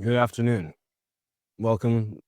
Good afternoon. Welcome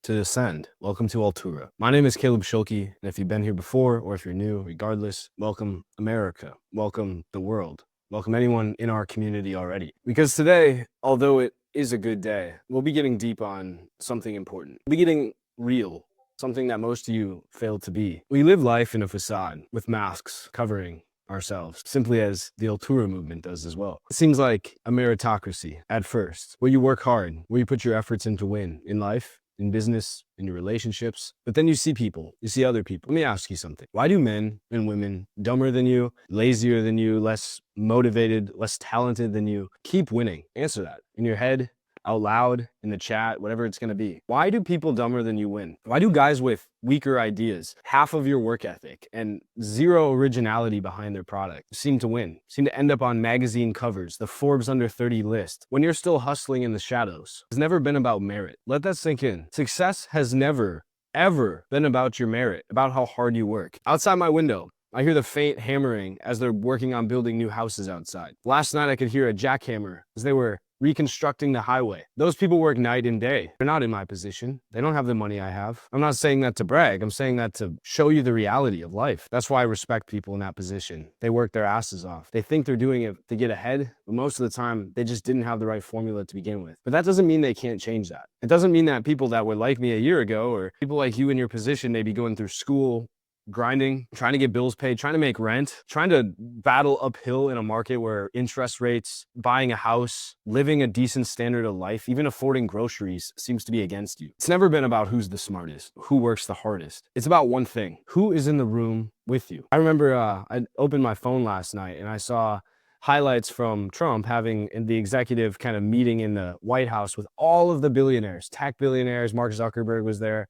to Ascend. Welcome to Altura. My name is Caleb Schulke, and if you've been here before or if you're new, regardless, welcome America. Welcome the world. Welcome anyone in our community already. Because today, although it is a good day, we'll be getting deep on something important. We'll be getting real, something that most of you fail to be. We live life in a facade with masks covering ourselves, simply as the Altura movement does as well. It seems like a meritocracy at first, where you work hard, where you put your efforts in to win in life, in business, in your relationships. But then you see people, you see other people. Let me ask you something. Why do men and women dumber than you, lazier than you, less motivated, less talented than you keep winning? Answer that in your head, out loud, in the chat, whatever it's going to be. Why do people dumber than you win? Why do guys with weaker ideas, half of your work ethic, and zero originality behind their product seem to win, seem to end up on magazine covers, the Forbes under 30 list, when you're still hustling in the shadows? It's never been about merit. Let that sink in. Success has never, ever been about your merit, about how hard you work. Outside my window, I hear the faint hammering as they're working on building new houses outside. Last night I could hear a jackhammer as they were reconstructing the highway. Those people work night and day. They're not in my position. They don't have the money I have. I'm not saying that to brag. I'm saying that to show you the reality of life. That's why I respect people in that position. They work their asses off. They think they're doing it to get ahead, but most of the time they just didn't have the right formula to begin with. But that doesn't mean they can't change that. It doesn't mean that people that were like me a year ago, or people like you in your position, may be going through school, grinding, trying to get bills paid, trying to make rent, trying to battle uphill in a market where interest rates, buying a house, living a decent standard of life, even affording groceries seems to be against you. It's never been about who's the smartest, who works the hardest. It's about one thing: who is in the room with you. I remember I opened my phone last night and I saw highlights from Trump having the executive kind of meeting in the White House with all of the billionaires, tech billionaires. Mark Zuckerberg was there.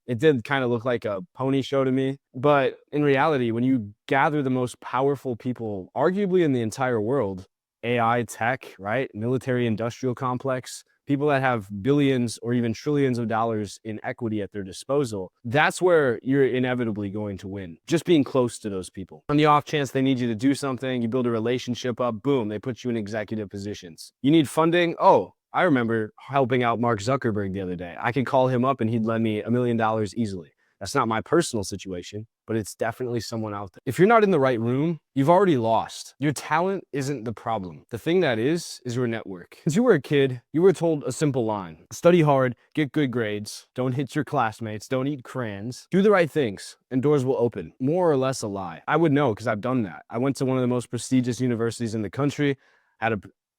It did kind of look like a pony show to me. But in reality, when you gather the most powerful people, arguably in the entire world, AI, tech, right? Military industrial complex, people that have billions or even trillions of dollars in equity at their disposal, that's where you're inevitably going to win. Just being close to those people. On the off chance they need you to do something, you build a relationship up, boom, they put you in executive positions. You need funding? Oh, I remember helping out Mark Zuckerberg the other day. I could call him up and he'd lend me $1 million easily. That's not my personal situation, but it's definitely someone out there. If you're not in the right room, you've already lost. Your talent isn't the problem. The thing that is your network. Since you were a kid, you were told a simple line: study hard, get good grades, don't hit your classmates, don't eat crayons, do the right things, and doors will open. More or less a lie. I would know because I've done that. I went to one of the most prestigious universities in the country,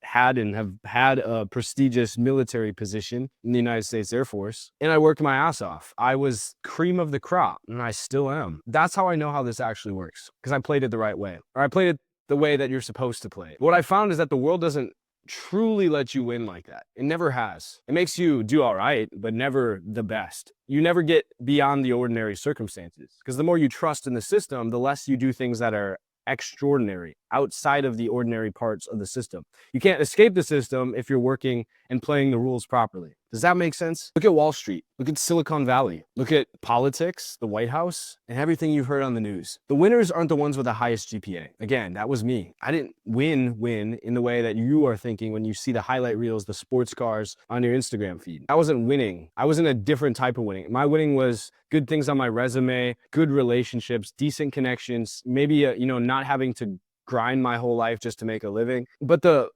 had and have had a prestigious military position in the United States Air Force, and I worked my ass off. I was cream of the crop, and I still am. That's how I know how this actually works, because I played it the right way, or I played it the way that you're supposed to play it. What I found is that the world doesn't truly let you win like that. It never has. It makes you do all right, but never the best. You never get beyond the ordinary circumstances, because the more you trust in the system, the less you do things that are extraordinary, outside of the ordinary parts of the system. You can't escape the system if you're working and playing the rules properly. Does that make sense? Look at Wall Street. Look at Silicon Valley. Look at politics, the White House, and everything you've heard on the news. The winners aren't the ones with the highest GPA. Again, that was me. I didn't win in the way that you are thinking when you see the highlight reels, the sports cars on your Instagram feed. I wasn't winning. I was in a different type of winning. My winning was good things on my resume, good relationships, decent connections, maybe not having to grind my whole life just to make a living. But the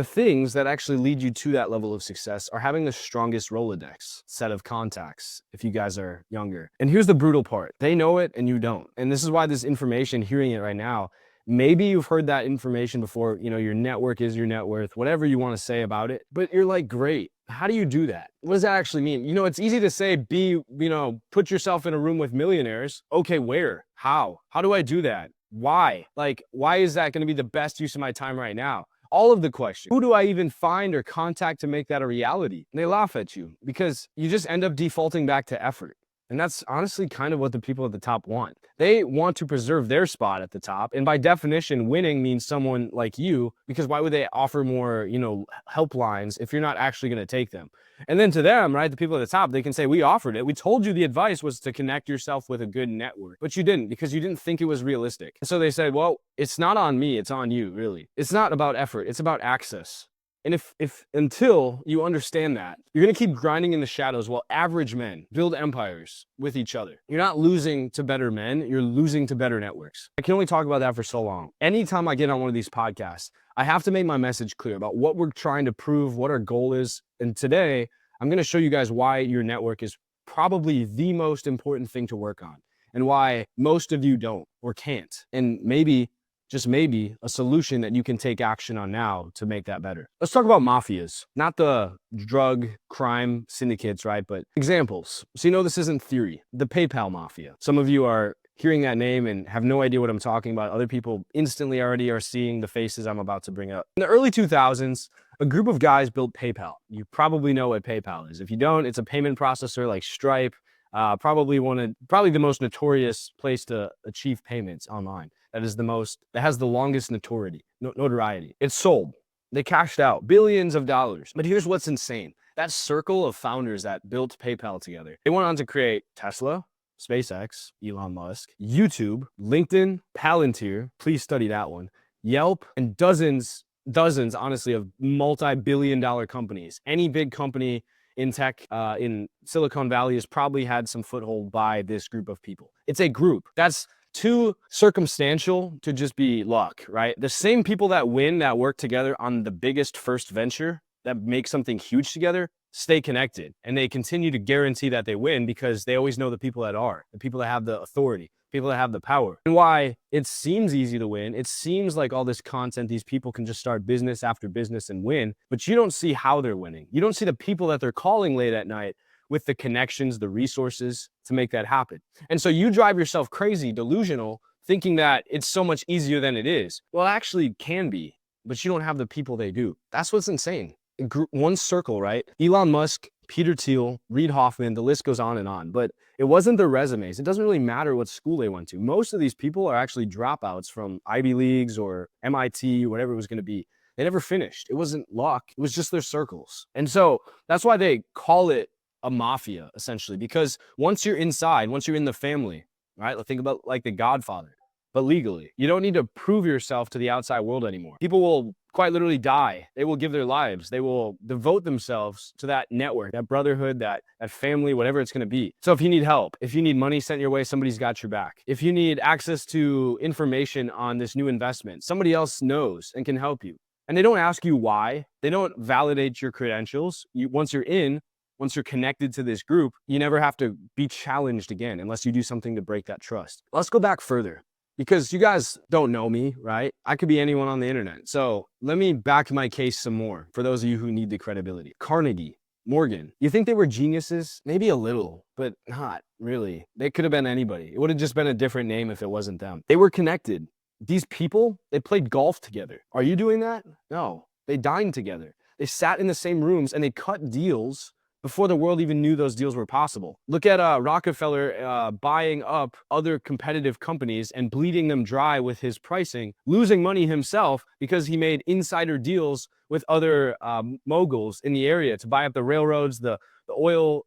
things that actually lead you to that level of success are having the strongest Rolodex set of contacts, if you guys are younger. And here's the brutal part: they know it and you don't. And this is why this information, hearing it right now, maybe you've heard that information before, your network is your net worth, whatever you want to say about it, but you're like, great. How do you do that? What does that actually mean? It's easy to say, put yourself in a room with millionaires. Okay, where? How? How do I do that? Why? Why is that going to be the best use of my time right now? All of the questions. Who do I even find or contact to make that a reality? And they laugh at you because you just end up defaulting back to effort. And that's honestly kind of what the people at the top want. They want to preserve their spot at the top. And by definition, winning means someone like you, because why would they offer more, helplines if you're not actually going to take them? And then to them, right, the people at the top, they can say, we offered it. We told you the advice was to connect yourself with a good network, but you didn't, because you didn't think it was realistic. And so they said, well, it's not on me. It's on you, really. It's not about effort. It's about access. And if until you understand that, you're gonna keep grinding in the shadows while average men build empires with each other. You're not losing to better men, you're losing to better networks. I can only talk about that for so long. Anytime I get on one of these podcasts, I have to make my message clear about what we're trying to prove, what our goal is. And today, I'm gonna show you guys why your network is probably the most important thing to work on and why most of you don't or can't. And maybe, just maybe, a solution that you can take action on now to make that better. Let's talk about mafias, not the drug crime syndicates, right? But examples. So you know this isn't theory. The PayPal mafia. Some of you are hearing that name and have no idea what I'm talking about. Other people instantly already are seeing the faces I'm about to bring up. In the early 2000s, a group of guys built PayPal. You probably know what PayPal is. If you don't, it's a payment processor like Stripe. Probably the most notorious place to achieve payments online. That has the longest notoriety. It's sold. They cashed out billions of dollars. But here's what's insane. That circle of founders that built PayPal together, they went on to create Tesla, SpaceX, Elon Musk, YouTube, LinkedIn, Palantir, please study that one, Yelp, and dozens, honestly, of multi-billion-dollar companies. Any big company in tech in Silicon Valley has probably had some foothold by this group of people. It's a group. That's too circumstantial to just be luck, right? The same people that win, that work together on the biggest first venture, that make something huge together, stay connected. And they continue to guarantee that they win because they always know the people that have the authority, people that have the power. And why it seems easy to win, it seems like all this content, these people can just start business after business and win, but you don't see how they're winning. You don't see the people that they're calling late at night with the connections, the resources to make that happen. And so you drive yourself crazy, delusional, thinking that it's so much easier than it is. Well, it actually can be, but you don't have the people they do. That's what's insane. One circle, right? Elon Musk, Peter Thiel, Reid Hoffman, the list goes on and on. But it wasn't their resumes. It doesn't really matter what school they went to. Most of these people are actually dropouts from Ivy Leagues or MIT, whatever it was going to be. They never finished. It wasn't luck. It was just their circles. And so that's why they call it a mafia, essentially, because once you're inside, once you're in the family, right? Think about like the Godfather, but legally. You don't need to prove yourself to the outside world anymore. People will quite literally die. They will give their lives. They will devote themselves to that network, that brotherhood, that family, whatever it's going to be. So if you need help, if you need money sent your way, somebody's got your back. If you need access to information on this new investment, somebody else knows and can help you. And they don't ask you why. They don't validate your credentials. Once you're connected to this group, you never have to be challenged again unless you do something to break that trust. Let's go back further, because you guys don't know me, right? I could be anyone on the internet. So let me back my case some more for those of you who need the credibility. Carnegie, Morgan, you think they were geniuses? Maybe a little, but not really. They could have been anybody. It would have just been a different name if it wasn't them. They were connected. These people, they played golf together. Are you doing that? No. They dined together. They sat in the same rooms and they cut deals before the world even knew those deals were possible. Look at Rockefeller buying up other competitive companies and bleeding them dry with his pricing, losing money himself because he made insider deals with other moguls in the area to buy up the railroads, the oil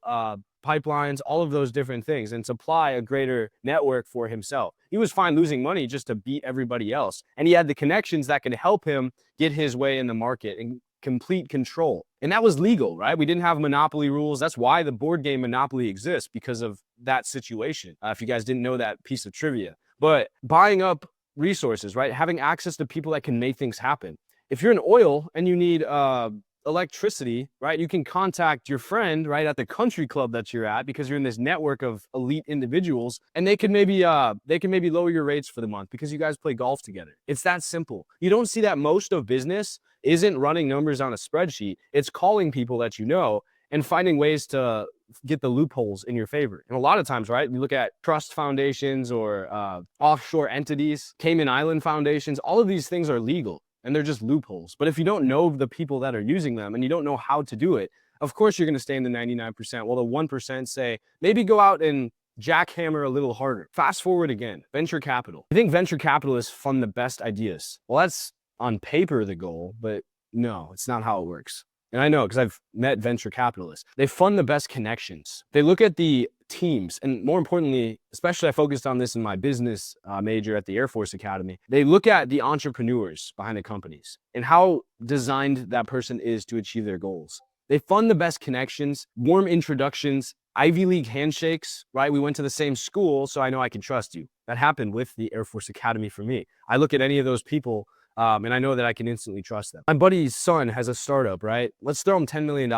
pipelines, all of those different things, and supply a greater network for himself. He was fine losing money just to beat everybody else. And he had the connections that could help him get his way in the market and complete control. And that was legal, right? We didn't have monopoly rules. That's why the board game Monopoly exists, because of that situation. If you guys didn't know that piece of trivia. But buying up resources, right? Having access to people that can make things happen. If you're in oil and you need electricity, right? You can contact your friend, right, at the country club that you're at, because you're in this network of elite individuals, and they can maybe lower your rates for the month because you guys play golf together. It's that simple. You don't see that most of business isn't running numbers on a spreadsheet. It's calling people that you know and finding ways to get the loopholes in your favor. And a lot of times, right, you look at trust foundations or offshore entities, Cayman Island foundations, all of these things are legal. And they're just loopholes. But if you don't know the people that are using them and you don't know how to do it, of course you're going to stay in the 99%. Well, the 1% say, maybe go out and jackhammer a little harder. Fast forward again, venture capital. I think venture capitalists fund the best ideas. Well, that's on paper the goal, but no, it's not how it works. And I know because I've met venture capitalists. They fund the best connections. They look at the teams. And more importantly, especially I focused on this in my business major at the Air Force Academy. They look at the entrepreneurs behind the companies and how designed that person is to achieve their goals. They fund the best connections, warm introductions, Ivy League handshakes, right? We went to the same school, so I know I can trust you. That happened with the Air Force Academy for me. I look at any of those people and I know that I can instantly trust them. My buddy's son has a startup, right? Let's throw him $10 million.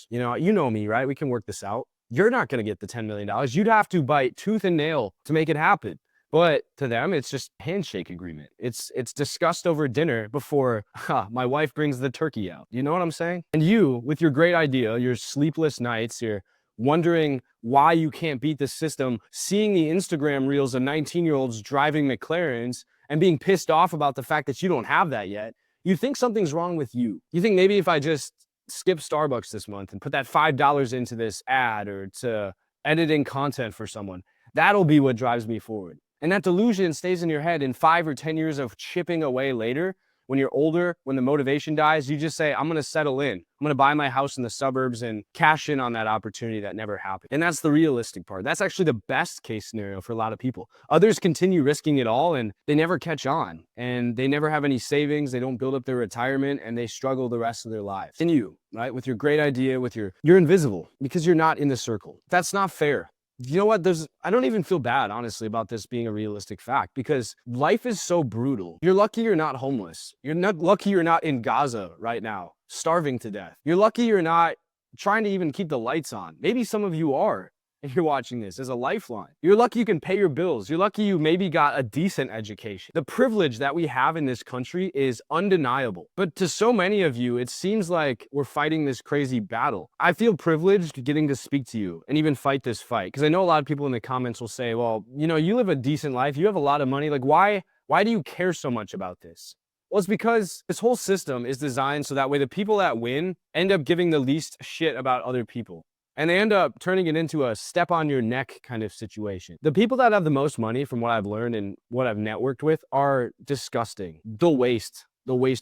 You know me, right? We can work this out. You're not going to get the $10 million. You'd have to bite tooth and nail to make it happen. But to them, it's just a handshake agreement. It's discussed over dinner before my wife brings the turkey out. You know what I'm saying? And you, with your great idea, your sleepless nights, your wondering why you can't beat the system, seeing the Instagram reels of 19-year-olds driving McLarens and being pissed off about the fact that you don't have that yet, you think something's wrong with you. You think maybe if I just skip Starbucks this month and put that $5 into this ad or to editing content for someone, that'll be what drives me forward. And that delusion stays in your head. In 5 or 10 years of chipping away later, when you're older, when the motivation dies, you just say, I'm going to settle in. I'm going to buy my house in the suburbs and cash in on that opportunity that never happened. And that's the realistic part. That's actually the best case scenario for a lot of people. Others continue risking it all and they never catch on and they never have any savings. They don't build up their retirement and they struggle the rest of their lives. And you, right, with your great idea, you're invisible because you're not in the circle. That's not fair. You know what? I don't even feel bad, honestly, about this being a realistic fact because life is so brutal. You're lucky you're not homeless. You're not lucky you're not in Gaza right now, starving to death. You're lucky you're not trying to even keep the lights on. Maybe some of you are, if you're watching this, as a lifeline. You're lucky you can pay your bills. You're lucky you maybe got a decent education. The privilege that we have in this country is undeniable. But to so many of you, it seems like we're fighting this crazy battle. I feel privileged getting to speak to you and even fight this fight. Because I know a lot of people in the comments will say, well, you live a decent life. You have a lot of money. Like, why do you care so much about this? Well, it's because this whole system is designed so that way the people that win end up giving the least shit about other people. And they end up turning it into a step on your neck kind of situation. The people that have the most money, from what I've learned and what I've networked with, are disgusting. They'll waste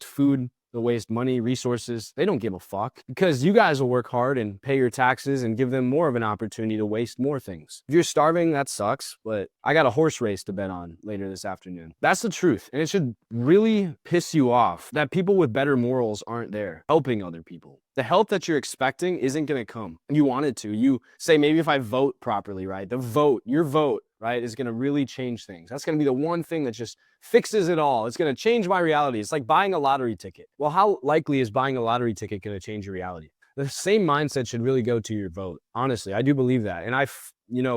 food, they'll waste money, resources. They don't give a fuck because you guys will work hard and pay your taxes and give them more of an opportunity to waste more things. If you're starving, that sucks, but I got a horse race to bet on later this afternoon. That's the truth. And it should really piss you off that people with better morals aren't there helping other people. The help that you're expecting isn't going to come. And you want it to. You say, maybe if I vote properly, right? Your vote, right, is going to really change things. That's going to be the one thing that just fixes it all. It's going to change my reality. It's like buying a lottery ticket. Well, how likely is buying a lottery ticket going to change your reality? The same mindset should really go to your vote. Honestly, I do believe that. And I've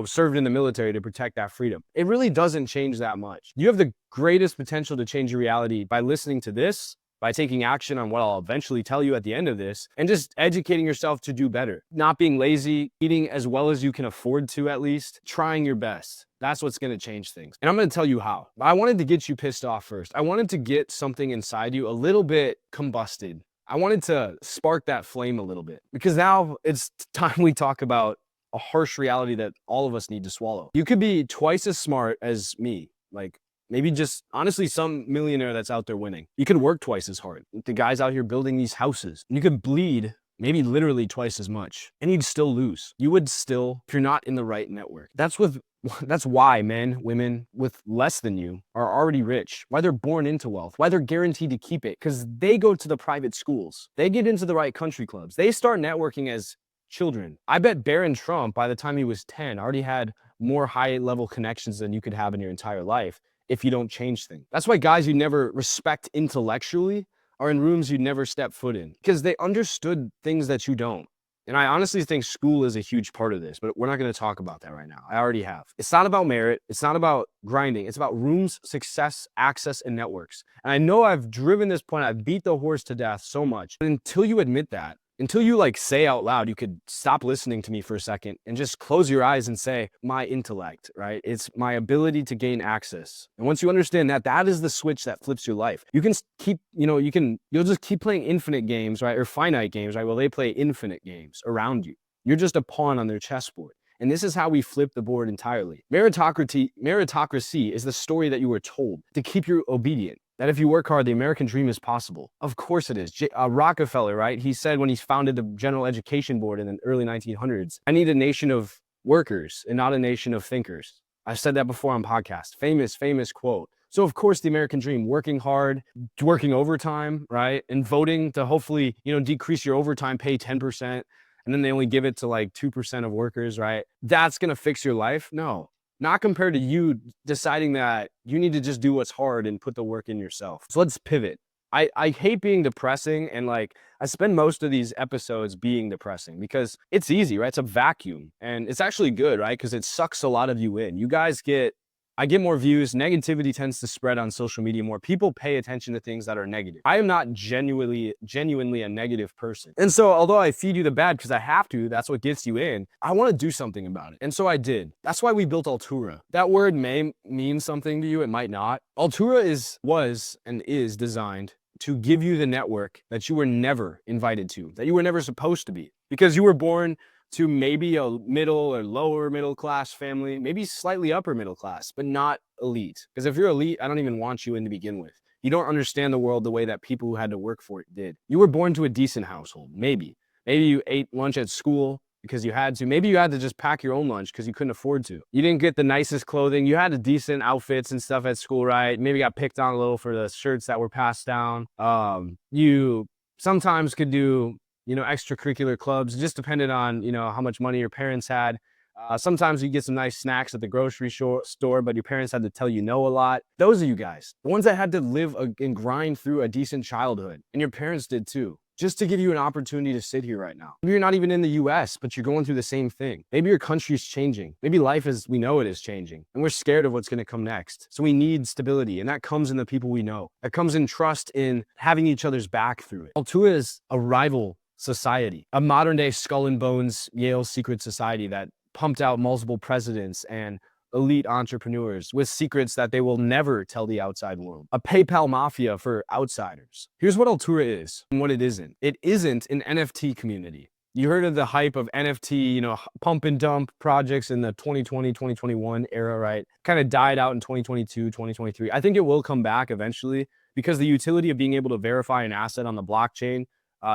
served in the military to protect that freedom. It really doesn't change that much. You have the greatest potential to change your reality by listening to this, by taking action on what I'll eventually tell you at the end of this, and just educating yourself to do better. Not being lazy, eating as well as you can afford to at least, trying your best. That's what's going to change things. And I'm going to tell you how. I wanted to get you pissed off first. I wanted to get something inside you a little bit combusted. I wanted to spark that flame a little bit because now it's time we talk about a harsh reality that all of us need to swallow. You could be twice as smart as me, like maybe just honestly some millionaire that's out there winning. You could work twice as hard. The guys out here building these houses. You could bleed maybe literally twice as much and you'd still lose. You would still, if you're not in the right network. That's why men, women with less than you are already rich, why they're born into wealth, why they're guaranteed to keep it, because they go to the private schools. They get into the right country clubs. They start networking as children. I bet Barron Trump, by the time he was 10, already had more high-level connections than you could have in your entire life if you don't change things. That's why guys you never respect intellectually are in rooms you'd never step foot in, because they understood things that you don't. And I honestly think school is a huge part of this, but we're not going to talk about that right now. I already have. It's not about merit. It's not about grinding. It's about rooms, success, access, and networks. And I know I've driven this point. I've beat the horse to death so much. But until you admit that, until you say out loud, you could stop listening to me for a second and just close your eyes and say, my intellect, right? It's my ability to gain access. And once you understand that, that is the switch that flips your life. You can keep, you'll just keep playing infinite games, right? Or finite games, right? Well, they play infinite games around you. You're just a pawn on their chessboard. And this is how we flip the board entirely. Meritocracy is the story that you were told to keep you obedient. That if you work hard, the American dream is possible. Of course it is. Rockefeller, right? He said when he founded the General Education Board in the early 1900s, I need a nation of workers and not a nation of thinkers. I've said that before on podcasts. Famous quote. So of course the American dream, working hard, working overtime, right? And voting to hopefully, decrease your overtime pay 10%. And then they only give it to like 2% of workers, right? That's going to fix your life? No, not compared to you deciding that you need to just do what's hard and put the work in yourself. So let's pivot. I hate being depressing, and like I spend most of these episodes being depressing because it's easy, right? It's a vacuum, and it's actually good, right? Because it sucks a lot of you in. I get more views. Negativity tends to spread on social media more. People pay attention to things that are negative. I am not genuinely a negative person. And so although I feed you the bad because I have to, that's what gets you in, I want to do something about it. And so I did. That's why we built Altura. That word may mean something to you. It might not. Altura was and is designed to give you the network that you were never invited to, that you were never supposed to be, because you were born to maybe a middle or lower middle class family, maybe slightly upper middle class, but not elite. Because if you're elite, I don't even want you in to begin with. You don't understand the world the way that people who had to work for it did. You were born to a decent household, maybe. Maybe you ate lunch at school because you had to. Maybe you had to just pack your own lunch because you couldn't afford to. You didn't get the nicest clothing. You had the decent outfits and stuff at school, right? Maybe got picked on a little for the shirts that were passed down. You sometimes could do extracurricular clubs. It just depended on, how much money your parents had. Sometimes you get some nice snacks at the grocery store, but your parents had to tell you no a lot. Those are you guys, the ones that had to live and grind through a decent childhood. And your parents did too, just to give you an opportunity to sit here right now. Maybe you're not even in the US, but you're going through the same thing. Maybe your country's changing. Maybe life as we know it is changing. And we're scared of what's going to come next. So we need stability. And that comes in the people we know. That comes in trust in having each other's back through it. Altua is a rival society, a modern day skull and bones Yale secret society that pumped out multiple presidents and elite entrepreneurs with secrets that they will never tell the outside world. A PayPal mafia for outsiders. Here's what Altura is and what it isn't. It isn't an NFT community. You heard of the hype of NFT, pump and dump projects in the 2020, 2021 era, right? Kind of died out in 2022, 2023. I think it will come back eventually because the utility of being able to verify an asset on the blockchain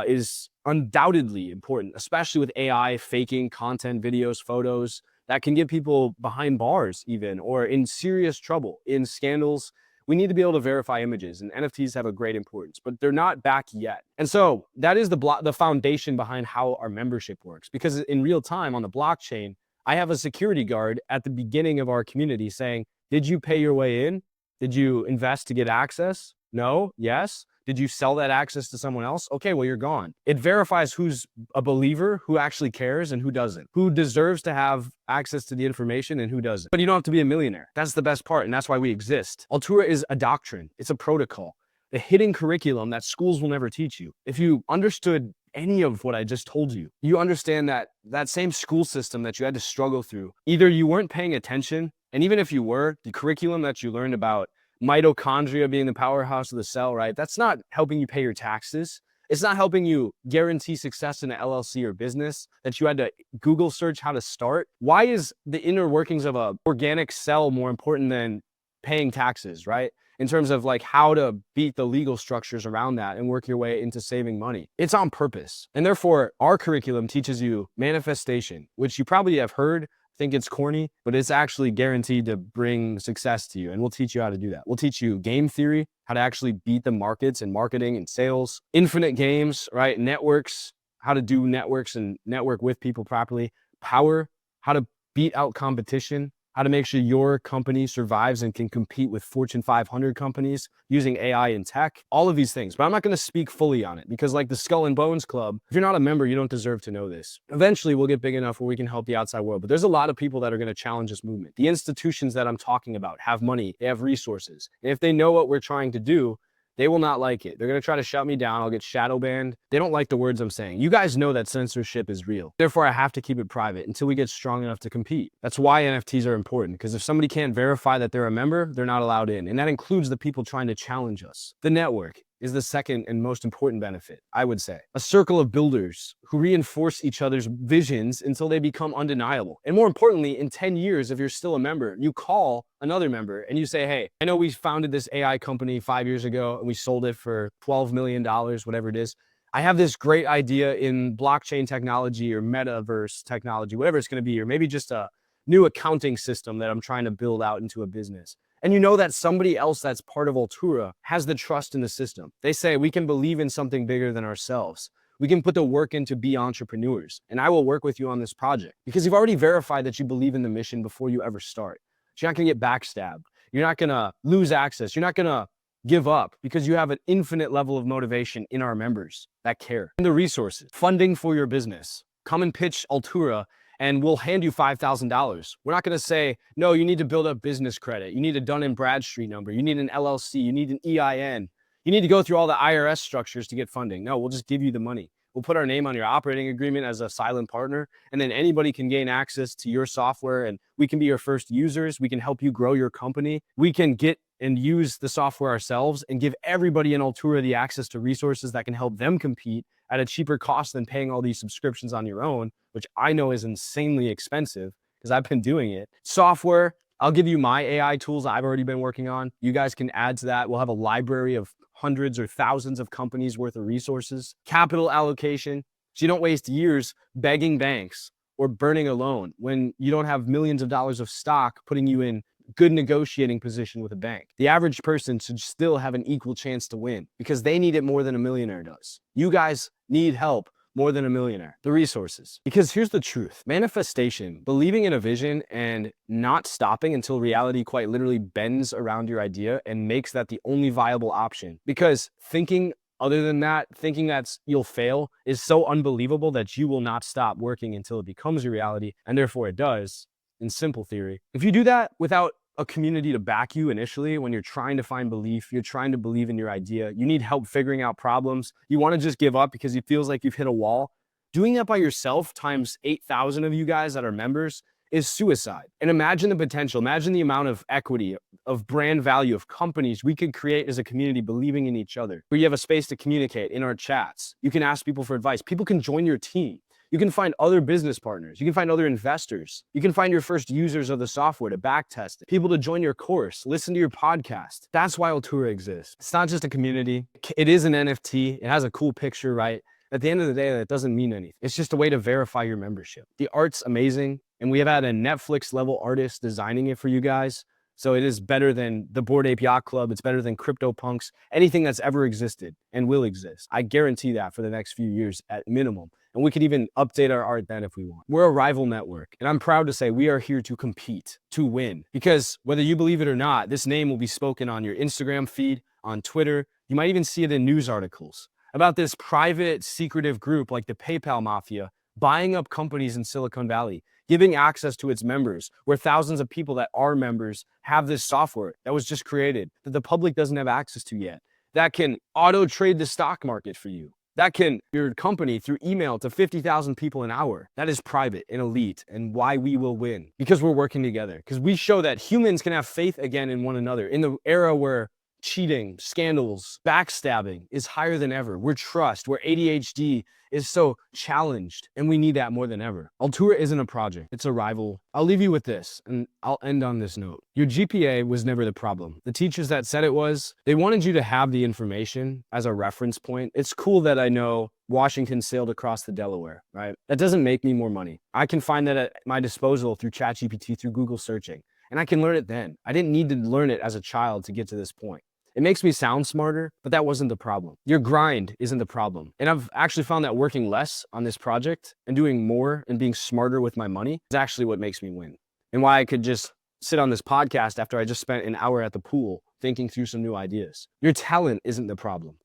is undoubtedly important, especially with AI faking content, videos, photos that can get people behind bars even, or in serious trouble, in scandals. We need to be able to verify images, and NFTs have a great importance, but they're not back yet. And so that is the foundation behind how our membership works, because in real time on the blockchain, I have a security guard at the beginning of our community saying, did you pay your way in? Did you invest to get access? No? Yes? Did you sell that access to someone else? Okay, well, you're gone. It verifies who's a believer, who actually cares, and who doesn't. Who deserves to have access to the information and who doesn't. But you don't have to be a millionaire. That's the best part, and that's why we exist. Altura is a doctrine. It's a protocol. A hidden curriculum that schools will never teach you. If you understood any of what I just told you, you understand that that same school system that you had to struggle through, either you weren't paying attention, and even if you were, the curriculum that you learned about mitochondria being the powerhouse of the cell, right? That's not helping you pay your taxes. It's not helping you guarantee success in an LLC or business that you had to Google search how to start. Why is the inner workings of a organic cell more important than paying taxes, right? In terms of like how to beat the legal structures around that and work your way into saving money. It's on purpose. And therefore, our curriculum teaches you manifestation, which you probably have heard, think it's corny, but it's actually guaranteed to bring success to you. And we'll teach you how to do that. We'll teach you game theory, how to actually beat the markets and marketing and sales, infinite games, right? Networks, how to do networks and network with people properly, power, how to beat out competition, how to make sure your company survives and can compete with Fortune 500 companies using AI and tech, all of these things. But I'm not going to speak fully on it because like the Skull and Bones Club, if you're not a member, you don't deserve to know this. Eventually, we'll get big enough where we can help the outside world. But there's a lot of people that are going to challenge this movement. The institutions that I'm talking about have money, they have resources. And if they know what we're trying to do, they will not like it. They're going to try to shut me down. I'll get shadow banned. They don't like the words I'm saying. You guys know that censorship is real. Therefore, I have to keep it private until we get strong enough to compete. That's why NFTs are important, because if somebody can't verify that they're a member, they're not allowed in. And that includes the people trying to challenge us. The network is the second and most important benefit, I would say. A circle of builders who reinforce each other's visions until they become undeniable. And more importantly, in 10 years, if you're still a member, you call another member and you say, hey, I know we founded this AI company 5 years ago and we sold it for $12 million, whatever it is. I have this great idea in blockchain technology or metaverse technology, whatever it's going to be, or maybe just a new accounting system that I'm trying to build out into a business. And you know that somebody else that's part of Altura has the trust in the system. They say we can believe in something bigger than ourselves. We can put the work in to be entrepreneurs. And I will work with you on this project because you've already verified that you believe in the mission before you ever start. So you're not going to get backstabbed. You're not going to lose access. You're not going to give up because you have an infinite level of motivation in our members that care. And the resources, funding for your business. Come and pitch Altura and we'll hand you $5,000. We're not going to say, no, you need to build up business credit. You need a Dun & Bradstreet number. You need an LLC. You need an EIN. You need to go through all the IRS structures to get funding. No, we'll just give you the money. We'll put our name on your operating agreement as a silent partner, and then anybody can gain access to your software, and we can be your first users. We can help you grow your company. We can get and use the software ourselves and give everybody in Altura the access to resources that can help them compete at a cheaper cost than paying all these subscriptions on your own, which I know is insanely expensive because I've been doing it. Software, I'll give you my AI tools I've already been working on. You guys can add to that. We'll have a library of hundreds or thousands of companies worth of resources. Capital allocation, so you don't waste years begging banks or burning a loan when you don't have millions of dollars of stock putting you in good negotiating position with a bank. The average person should still have an equal chance to win because they need it more than a millionaire does. You guys need help more than a millionaire. The resources. Because here's the truth. Manifestation, believing in a vision and not stopping until reality quite literally bends around your idea and makes that the only viable option. Because thinking other than that, thinking that you'll fail is so unbelievable that you will not stop working until it becomes your reality, and therefore it does, in simple theory. If you do that without a community to back you initially, when you're trying to find belief, you're trying to believe in your idea, you need help figuring out problems, you want to just give up because it feels like you've hit a wall, doing that by yourself times 8,000 of you guys that are members is suicide. And imagine the potential, imagine the amount of equity, of brand value, of companies we could create as a community believing in each other, where you have a space to communicate in our chats. You can ask people for advice. People can join your team. You can find other business partners. You can find other investors. You can find your first users of the software to backtest it. People to join your course, listen to your podcast. That's why Altura exists. It's not just a community. It is an NFT. It has a cool picture, right? At the end of the day, that doesn't mean anything. It's just a way to verify your membership. The art's amazing, and we have had a Netflix level artist designing it for you guys. So it is better than the Bored Ape Yacht Club. It's better than CryptoPunks, anything that's ever existed and will exist. I guarantee that for the next few years at minimum. And we could even update our art then if we want. We're a rival network, and I'm proud to say we are here to compete, to win. Because whether you believe it or not, this name will be spoken on your Instagram feed, on Twitter. You might even see it in news articles about this private, secretive group like the PayPal Mafia buying up companies in Silicon Valley, giving access to its members, where thousands of people that are members have this software that was just created, that the public doesn't have access to yet, that can auto-trade the stock market for you. That can, your company through email to 50,000 people an hour. That is private and elite, and why we will win. Because we're working together. Because we show that humans can have faith again in one another. In the era where cheating, scandals, backstabbing is higher than ever, where trust, where ADHD is so challenged, and we need that more than ever. Altura isn't a project, it's a rival. I'll leave you with this, and I'll end on this note. Your GPA was never the problem. The teachers that said it was, they wanted you to have the information as a reference point. It's cool that I know Washington sailed across the Delaware, right? That doesn't make me more money. I can find that at my disposal through ChatGPT, through Google searching, and I can learn it then. I didn't need to learn it as a child to get to this point. It makes me sound smarter, but that wasn't the problem. Your grind isn't the problem. And I've actually found that working less on this project and doing more and being smarter with my money is actually what makes me win. And why I could just sit on this podcast after I just spent an hour at the pool thinking through some new ideas. Your talent isn't the problem.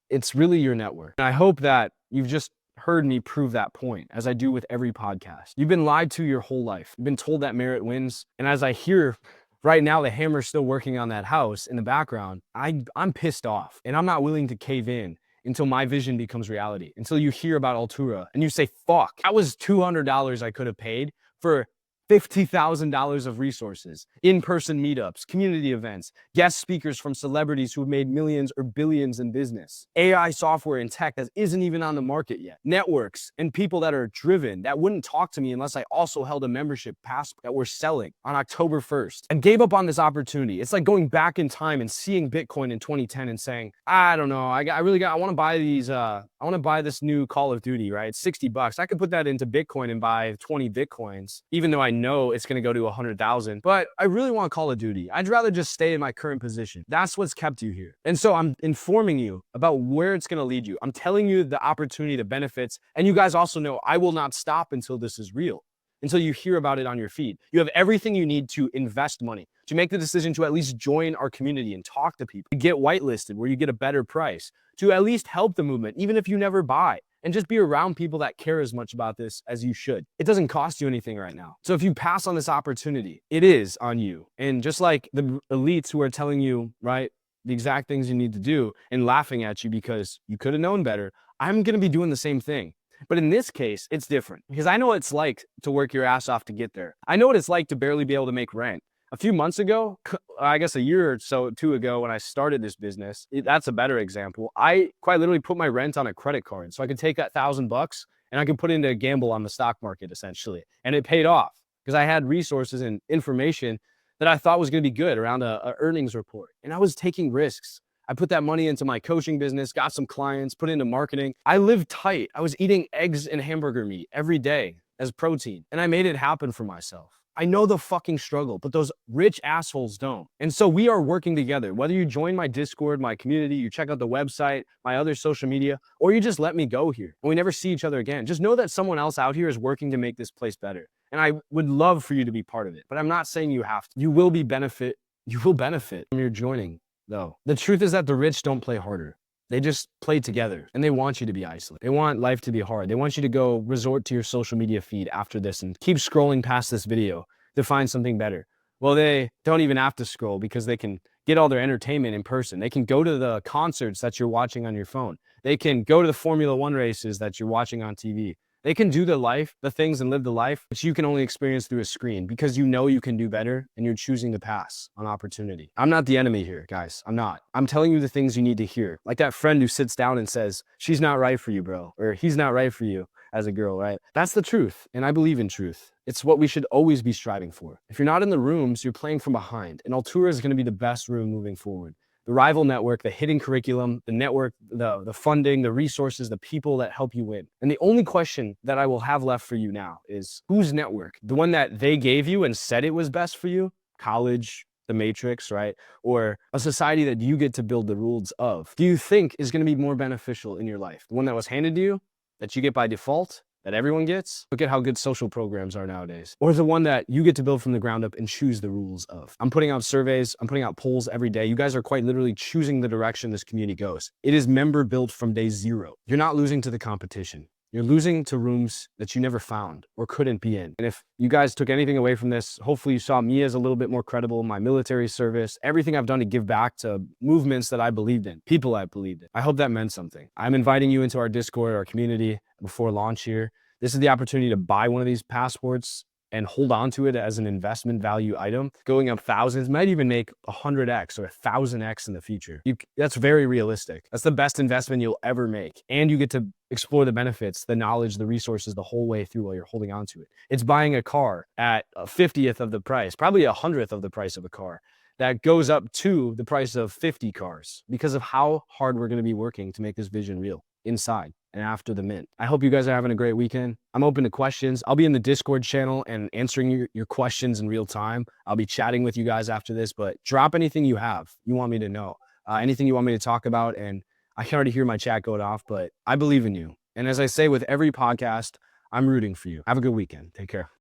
It's really your network. And I hope that you've just heard me prove that point, as I do with every podcast. You've been lied to your whole life. You've been told that merit wins. And as I hear right now, the hammer's still working on that house in the background, I'm pissed off, and I'm not willing to cave in until my vision becomes reality, until you hear about Altura and you say, fuck, that was $200 I could have paid for $50,000 of resources, in-person meetups, community events, guest speakers from celebrities who have made millions or billions in business, AI software and tech that isn't even on the market yet, networks and people that are driven that wouldn't talk to me unless I also held a membership pass that we're selling on October 1st and gave up on this opportunity. It's like going back in time and seeing Bitcoin in 2010 and saying, I don't know, I want to buy these, I want to buy this new Call of Duty, right? It's $60. I could put that into Bitcoin and buy 20 Bitcoins, even though I know it's going to go to 100,000, but I really want Call of Duty. I'd rather just stay in my current position. That's what's kept you here. And so I'm informing you about where it's going to lead you. I'm telling you the opportunity, the benefits, and you guys also know I will not stop until this is real, until you hear about it on your feed. You have everything you need to invest money, to make the decision to at least join our community and talk to people, to get whitelisted where you get a better price, to at least help the movement, even if you never buy, and just be around people that care as much about this as you should. It doesn't cost you anything right now. So if you pass on this opportunity, it is on you. And just like the elites who are telling you, right, the exact things you need to do and laughing at you because you could have known better, I'm going to be doing the same thing. But in this case, it's different because I know what it's like to work your ass off to get there. I know what it's like to barely be able to make rent. A few months ago, I guess a year or so, two ago, when I started this business, that's a better example. I quite literally put my rent on a credit card so I could take that $1,000 and I could put it into a gamble on the stock market, essentially. And it paid off because I had resources and information that I thought was going to be good around a earnings report. And I was taking risks. I put that money into my coaching business, got some clients, put it into marketing. I lived tight. I was eating eggs and hamburger meat every day as protein, and I made it happen for myself. I know the fucking struggle, but those rich assholes don't. And so we are working together. Whether you join my Discord, my community, you check out the website, my other social media, or you just let me go here and we never see each other again, just know that someone else out here is working to make this place better. And I would love for you to be part of it, but I'm not saying you have to. You will benefit from your joining, though. The truth is that the rich don't play harder. They just play together and they want you to be isolated. They want life to be hard. They want you to go resort to your social media feed after this and keep scrolling past this video to find something better. Well, they don't even have to scroll because they can get all their entertainment in person. They can go to the concerts that you're watching on your phone. They can go to the Formula One races that you're watching on TV. They can do the things and live the life, which you can only experience through a screen because you know you can do better and you're choosing to pass on opportunity. I'm not the enemy here, guys. I'm not. I'm telling you the things you need to hear. Like that friend who sits down and says, she's not right for you, bro, or he's not right for you as a girl, right? That's the truth. And I believe in truth. It's what we should always be striving for. If you're not in the rooms, you're playing from behind. And Altura is going to be the best room moving forward. The rival network, the hidden curriculum, the network, the funding, the resources, the people that help you win. And the only question that I will have left for you now is whose network? The one that they gave you and said it was best for you? College, the Matrix, right? Or a society that you get to build the rules of? Do you think is going to be more beneficial in your life? The one that was handed to you, that you get by default, that everyone gets? Look at how good social programs are nowadays. Or the one that you get to build from the ground up and choose the rules of. I'm putting out surveys, I'm putting out polls every day. You guys are quite literally choosing the direction this community goes. It is member built from day zero. You're not losing to the competition. You're losing to rooms that you never found or couldn't be in. And if you guys took anything away from this, hopefully you saw me as a little bit more credible, my military service, everything I've done to give back to movements that I believed in, people I believed in. I hope that meant something. I'm inviting you into our Discord, our community before launch here. This is the opportunity to buy one of these passports and hold on to it as an investment value item. Going up thousands might even make 100x or 1,000x in the future. That's very realistic. That's the best investment you'll ever make. And you get to explore the benefits, the knowledge, the resources the whole way through while you're holding on to it. It's buying a car at a 50th of the price, probably 100th of the price of a car. That goes up to the price of 50 cars because of how hard we're going to be working to make this vision real inside and after the mint. I hope you guys are having a great weekend. I'm open to questions. I'll be in the Discord channel and answering your questions in real time. I'll be chatting with you guys after this, but drop anything you want me to know, anything you want me to talk about. And I can already hear my chat going off, but I believe in you. And as I say with every podcast, I'm rooting for you. Have a good weekend. Take care.